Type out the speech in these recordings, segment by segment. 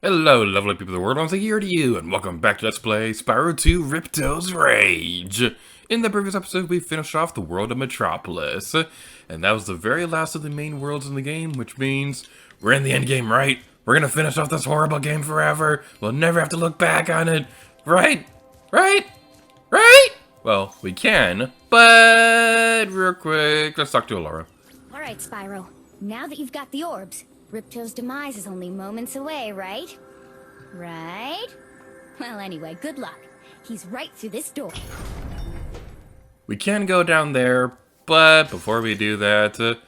Hello, lovely people of the world. Once again, here to you, and welcome back to Let's Play Spyro 2 Ripto's Rage. In the previous episode, we finished off the world of Metropolis, and that was the very last of the main worlds in the game, which means we're in the end game, right? We're gonna finish off this horrible game forever. We'll never have to look back on it, right? Right? Right? Well, we can, but real quick, let's talk to Alora. Alright, Spyro. Now that you've got the orbs, Ripto's demise is only moments away, right? Right? Well, anyway, good luck. He's right through this door. We can go down there, but before we do that,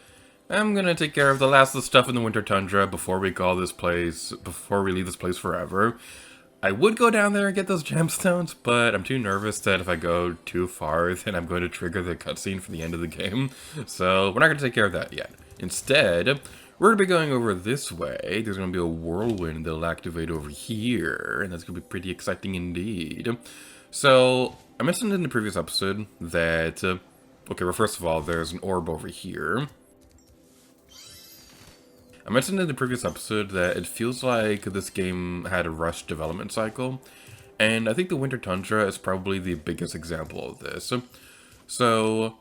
I'm gonna take care of the last of the stuff in the Winter Tundra before we leave this place forever. I would go down there and get those gemstones, but I'm too nervous that if I go too far, then I'm going to trigger the cutscene for the end of the game. So we're not gonna take care of that yet. Instead, we're going to be going over this way. There's going to be a whirlwind that'll activate over here, and that's going to be pretty exciting indeed. So, I mentioned in the previous episode that, okay, well, first of all, there's an orb over here. I mentioned in the previous episode that it feels like this game had a rushed development cycle, and I think the Winter Tundra is probably the biggest example of this. So,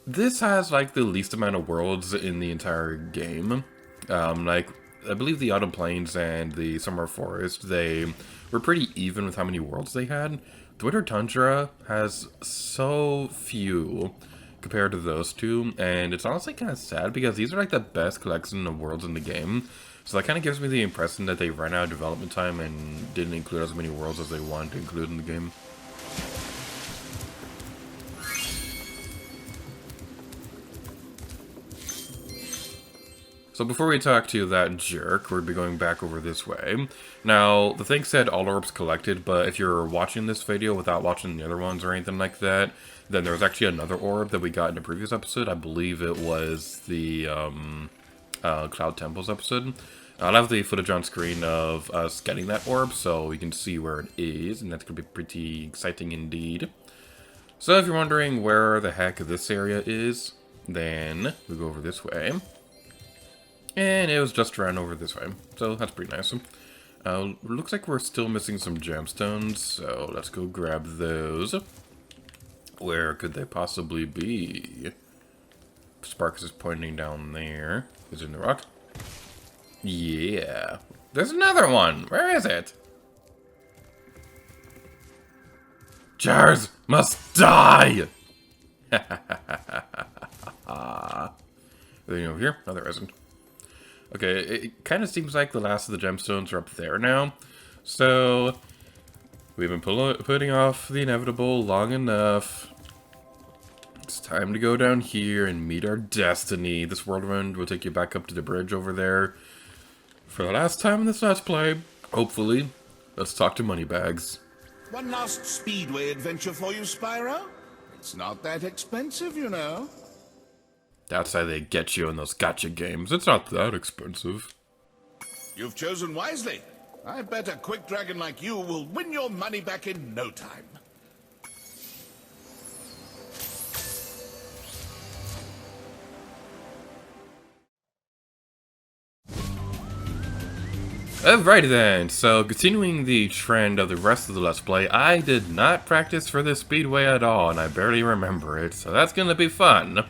this has, like, the least amount of worlds in the entire game. Like, I believe the Autumn Plains and the Summer Forest, they were pretty even with how many worlds they had. The Winter Tundra has so few compared to those two, and it's honestly kind of sad because these are, like, the best collection of worlds in the game. So that kind of gives me the impression that they ran out of development time and didn't include as many worlds as they wanted to include in the game. So before we talk to that jerk, we'll be going back over this way. Now, the thing said all orbs collected, but if you're watching this video without watching the other ones or anything like that, then there was actually another orb that we got in a previous episode. I believe it was the Cloud Temples episode. I'll have the footage on screen of us getting that orb, so you can see where it is, and that's going to be pretty exciting indeed. So if you're wondering where the heck this area is, then we go over this way. And it was just around over this way, so that's pretty nice. Looks like we're still missing some gemstones, so let's go grab those. Where could they possibly be? Sparks is pointing down there. Is it in the rock? Yeah. There's another one! Where is it? Jars must die! Anything over here? No, there isn't. Okay, it kind of seems like the last of the gemstones are up there now. So, we've been putting off the inevitable long enough. It's time to go down here and meet our destiny. This whirlwind will take you back up to the bridge over there. For the last time in this Let's Play, hopefully, let's talk to Moneybags. One last Speedway adventure for you, Spyro? It's not that expensive, you know. That's how they get you in those gacha games. It's not that expensive. You've chosen wisely. I bet a quick dragon like you will win your money back in no time. Alrighty then, so continuing the trend of the rest of the Let's Play, I did not practice for this Speedway at all, and I barely remember it, so that's gonna be fun.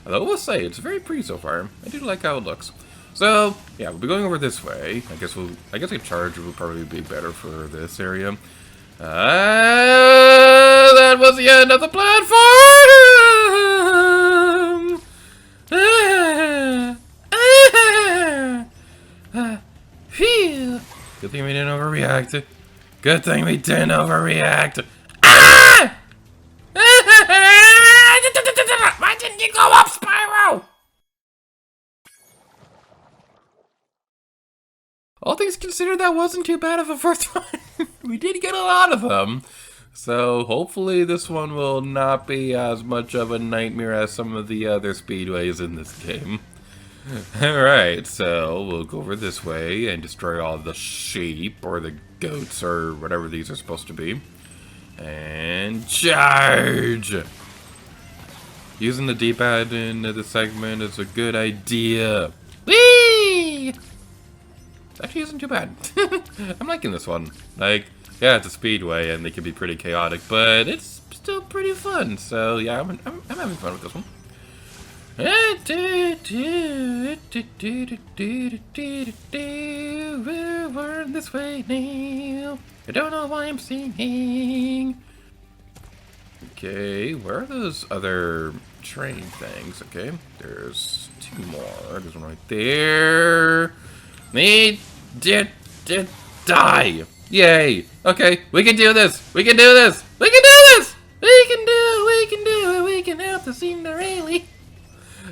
Although I will say, it's very pretty so far. I do like how it looks. So, yeah, we'll be going over this way. I guess a charge will probably be better for this area. That was the end of the platform! Phew! Good thing we didn't overreact. Good thing we didn't overreact. Ah! Why didn't you go up, Spyro? All things considered, that wasn't too bad of a first one. We did get a lot of them. So hopefully this one will not be as much of a nightmare as some of the other speedways in this game. Alright, so we'll go over this way and destroy all the sheep, or the goats, or whatever these are supposed to be. And charge! Using the D-pad in this segment is a good idea. Whee! actually isn't too bad. I'm liking this one. Like, yeah, it's a speedway and they can be pretty chaotic, but it's still pretty fun. So yeah, I'm having fun with this one. We're this way now. I don't know why I'm singing. Okay, where are those other train things? Okay, there's 2 more. There's one right there. Me did die. Yay. Okay, we can do this. We can do this. We can do this. We can do it. We can help the Cinderella.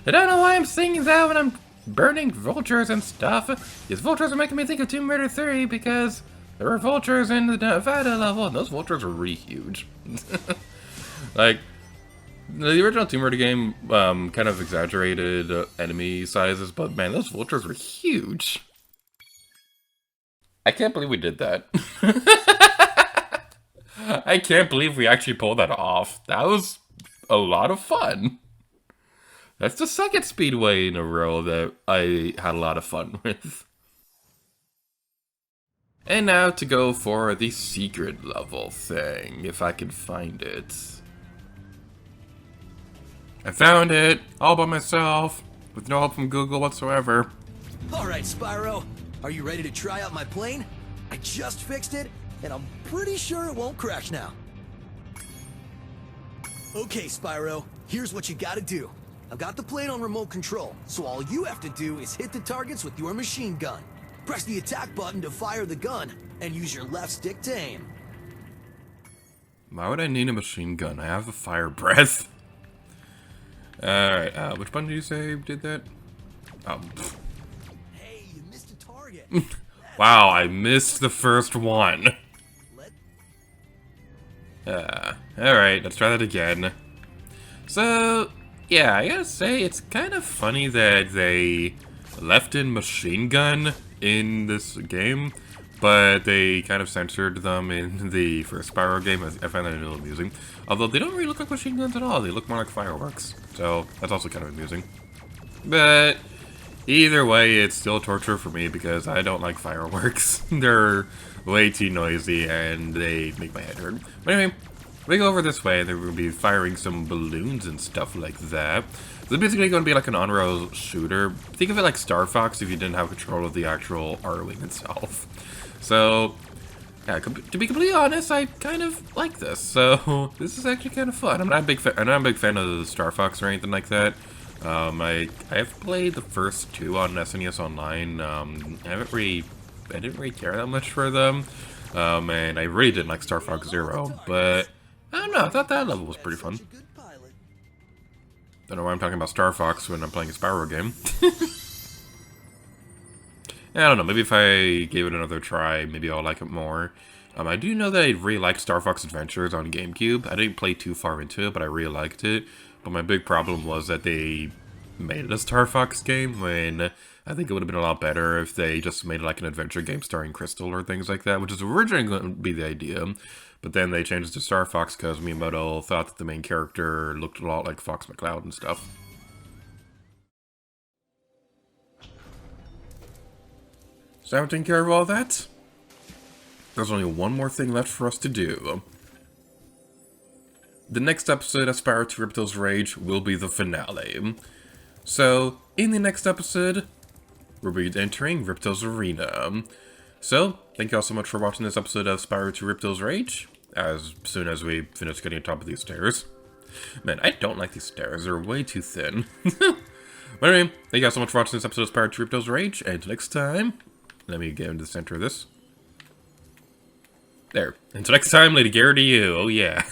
I don't know why I'm singing that when I'm burning vultures and stuff. These vultures are making me think of Tomb Raider 3 because there were vultures in the Nevada level, and those vultures were really huge. Like, the original Tomb Raider game kind of exaggerated enemy sizes, but man, those vultures were huge. I can't believe we did that. I can't believe we actually pulled that off. That was a lot of fun. That's the second Speedway in a row that I had a lot of fun with. And now to go for the secret level thing, if I can find it. I found it, all by myself, with no help from Google whatsoever. Alright, Spyro, are you ready to try out my plane? I just fixed it, and I'm pretty sure it won't crash now. Okay, Spyro, here's what you gotta do. I've got the plane on remote control, so all you have to do is hit the targets with your machine gun. Press the attack button to fire the gun, and use your left stick to aim. Why would I need a machine gun? I have a fire breath. Alright, which button did you say did that? Oh. Hey, you missed a target. Wow, I missed the first one. Alright, let's try that again. So, yeah, I gotta say, it's kind of funny that they left in machine gun in this game, but they kind of censored them in the first Spyro game. I find that a little amusing. Although they don't really look like machine guns at all, they look more like fireworks. So, that's also kind of amusing. But, either way, it's still torture for me because I don't like fireworks. They're way too noisy and they make my head hurt. But anyway, we go over this way and then we'll be firing some balloons and stuff like that. So it's basically going to be like an on-rail shooter. Think of it like Star Fox if you didn't have control of the actual R-Wing itself. So, yeah, to be completely honest, I kind of like this. So, this is actually kind of fun. I'm not a big fan of the Star Fox or anything like that. I have played the first 2 on SNES Online. I didn't really care that much for them. And I really didn't like Star Fox Zero, but I don't know, I thought that level was pretty fun. Don't know why I'm talking about Star Fox when I'm playing a Spyro game. I don't know, maybe if I gave it another try, maybe I'll like it more. I do know that I really liked Star Fox Adventures on GameCube. I didn't play too far into it, but I really liked it. But my big problem was that they made it a Star Fox game when I think it would have been a lot better if they just made it like an adventure game starring Crystal or things like that, which is originally going to be the idea. But then they changed it to Star Fox because Miyamoto thought that the main character looked a lot like Fox McCloud and stuff. So having taken care of all that, there's only one more thing left for us to do. The next episode of Spyro 2 Ripto's Rage will be the finale. So, in the next episode, we'll be entering Ripto's Arena. So, thank you all so much for watching this episode of Spyro 2 Ripto's Rage, as soon as we finish getting on top of these stairs. Man, I don't like these stairs, they're way too thin. But anyway, thank you all so much for watching this episode of Spyro 2 Ripto's Rage, and until next time, let me get into the center of this. There. Until next time, Lady Gary to you, oh yeah.